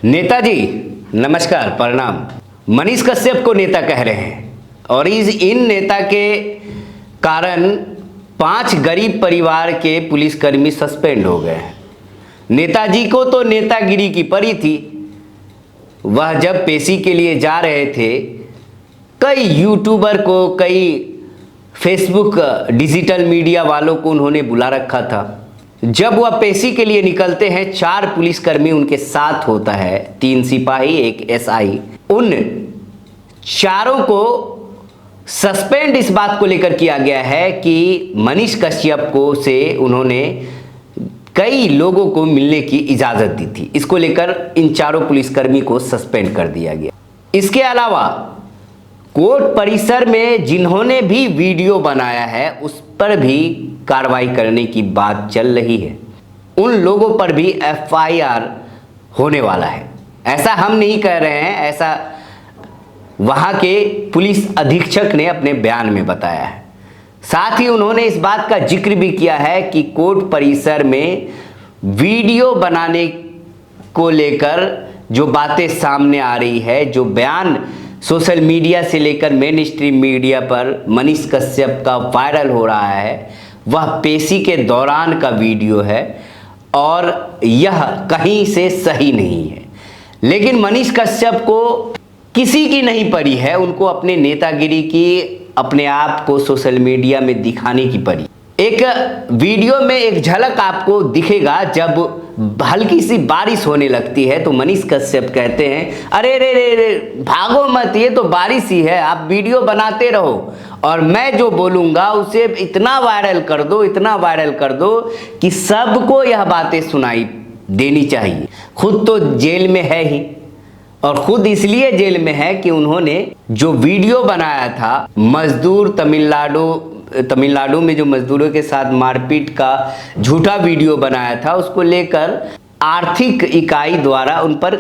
नेताजी नमस्कार, प्रणाम। मनीष कश्यप को नेता कह रहे हैं और इन नेता के कारण 5 गरीब परिवार के पुलिसकर्मी सस्पेंड हो गए हैं। नेताजी को तो नेतागिरी की पड़ी थी। वह जब पेशी के लिए जा रहे थे, कई यूट्यूबर को, कई फेसबुक डिजिटल मीडिया वालों को उन्होंने बुला रखा था। जब वह पेशी के लिए निकलते हैं, 4 पुलिसकर्मी उनके साथ होता है, 3 सिपाही, 1 एसआई। उन चारों को सस्पेंड इस बात को लेकर किया गया है कि मनीष कश्यप को से उन्होंने कई लोगों को मिलने की इजाज़त दी थी। इसको लेकर इन 4 पुलिसकर्मी को सस्पेंड कर दिया गया। इसके अलावा कोर्ट परिसर में जिन्होंने भी वीडियो बनाया है, उस पर भी कार्रवाई करने की बात चल रही है। उन लोगों पर भी एफआईआर होने वाला है। ऐसा हम नहीं कह रहे हैं, ऐसा वहाँ के पुलिस अधीक्षक ने अपने बयान में बताया है। साथ ही उन्होंने इस बात का जिक्र भी किया है कि कोर्ट परिसर में वीडियो बनाने को लेकर जो बातें सामने आ रही है, जो बयान सोशल मीडिया से लेकर मेन स्ट्रीम मीडिया पर मनीष कश्यप का वायरल हो रहा है, वह पेशी के दौरान का वीडियो है और यह कहीं से सही नहीं है। लेकिन मनीष कश्यप को किसी की नहीं पड़ी है, उनको अपने नेतागिरी की, अपने आप को सोशल मीडिया में दिखाने की पड़ी। एक वीडियो में एक झलक आपको दिखेगा, जब हल्की सी बारिश होने लगती है तो मनीष कश्यप कहते हैं, अरे रे रे रे भागो मत, ये तो बारिश ही है, आप वीडियो बनाते रहो और मैं जो बोलूँगा उसे इतना वायरल कर दो, इतना वायरल कर दो कि सबको यह बातें सुनाई देनी चाहिए। खुद तो जेल में है ही, और खुद इसलिए जेल में है कि उन्होंने जो वीडियो बनाया था, मजदूर तमिलनाडु में जो मजदूरों के साथ मारपीट का झूठा वीडियो बनाया था, उसको लेकर आर्थिक इकाई द्वारा उन पर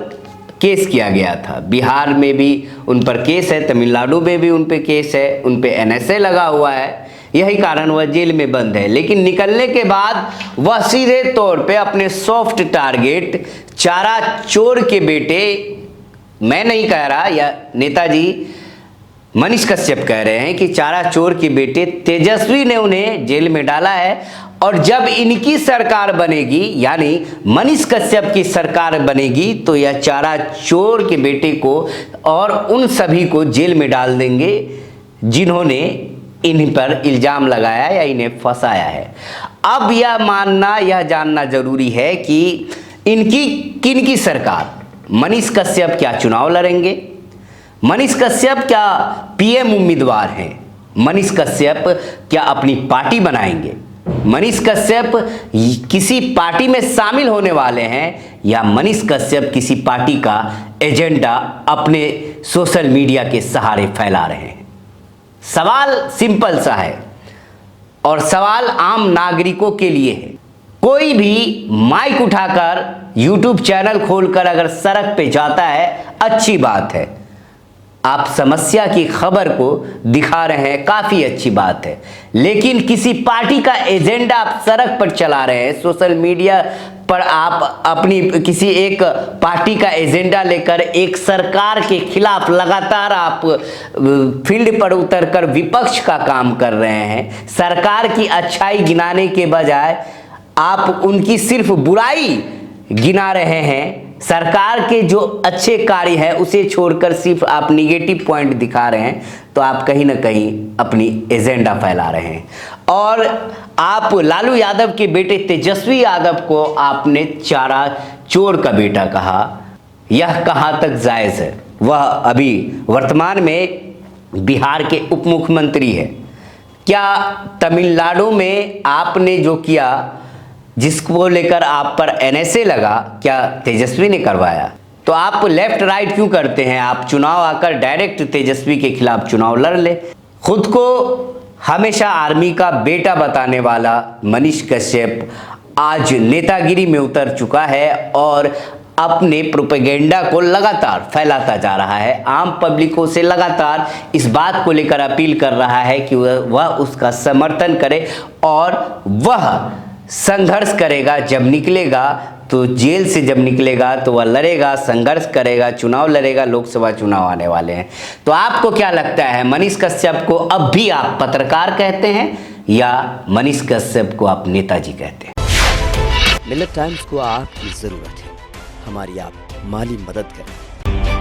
केस किया गया था। बिहार में भी उन पर केस है, तमिलनाडु में भी उन पर केस है, उन पर एनएसए लगा हुआ है। यही कारण वह जेल में बंद है। लेकिन निकलने के बाद वह सीधे तौर पे अपने सॉफ्ट टारगेट चारा चोर के बेटे, मैं नहीं कह रहा, या नेताजी मनीष कश्यप कह रहे हैं कि चारा चोर के बेटे तेजस्वी ने उन्हें जेल में डाला है। और जब इनकी सरकार बनेगी, यानी मनीष कश्यप की सरकार बनेगी, तो यह चारा चोर के बेटे को और उन सभी को जेल में डाल देंगे जिन्होंने इन पर इल्ज़ाम लगाया या इन्हें फंसाया है। अब यह जानना जरूरी है कि इनकी किनकी सरकार, मनीष कश्यप क्या चुनाव लड़ेंगे? मनीष कश्यप क्या पीएम उम्मीदवार हैं? मनीष कश्यप क्या अपनी पार्टी बनाएंगे? मनीष कश्यप किसी पार्टी में शामिल होने वाले हैं, या मनीष कश्यप किसी पार्टी का एजेंडा अपने सोशल मीडिया के सहारे फैला रहे हैं? सवाल सिंपल सा है और सवाल आम नागरिकों के लिए है। कोई भी माइक उठाकर, यूट्यूब चैनल खोलकर अगर सड़क पे जाता है, अच्छी बात है, आप समस्या की खबर को दिखा रहे हैं, काफ़ी अच्छी बात है। लेकिन किसी पार्टी का एजेंडा आप सड़क पर चला रहे हैं, सोशल मीडिया पर आप अपनी किसी एक पार्टी का एजेंडा लेकर एक सरकार के खिलाफ लगातार आप फील्ड पर उतरकर विपक्ष का काम कर रहे हैं। सरकार की अच्छाई गिनाने के बजाय आप उनकी सिर्फ बुराई गिना रहे हैं। सरकार के जो अच्छे कार्य हैं उसे छोड़कर सिर्फ आप निगेटिव पॉइंट दिखा रहे हैं, तो आप कहीं ना कहीं अपनी एजेंडा फैला रहे हैं। और आप लालू यादव के बेटे तेजस्वी यादव को आपने चारा चोर का बेटा कहा, यह कहाँ तक जायज़ है? वह अभी वर्तमान में बिहार के उप मुख्यमंत्री है। क्या तमिलनाडु में आपने जो किया, जिसको लेकर आप पर एनएसए लगा, क्या तेजस्वी ने करवाया? तो आप लेफ्ट राइट क्यों करते हैं? आप चुनाव आकर डायरेक्ट तेजस्वी के खिलाफ चुनाव लड़ ले। खुद को हमेशा आर्मी का बेटा बताने वाला मनीष कश्यप आज नेतागिरी में उतर चुका है और अपने प्रोपेगेंडा को लगातार फैलाता जा रहा है। आम पब्लिकों से लगातार इस बात को लेकर अपील कर रहा है कि वह उसका समर्थन करे और वह संघर्ष करेगा। जब निकलेगा तो जेल से जब निकलेगा तो वह लड़ेगा, संघर्ष करेगा, चुनाव लड़ेगा, लोकसभा चुनाव आने वाले हैं। तो आपको क्या लगता है, मनीष कश्यप को अब भी आप पत्रकार कहते हैं या मनीष कश्यप को आप नेताजी कहते हैं? मिलत टाइम्स को आपकी ज़रूरत है, हमारी आप माली मदद करें।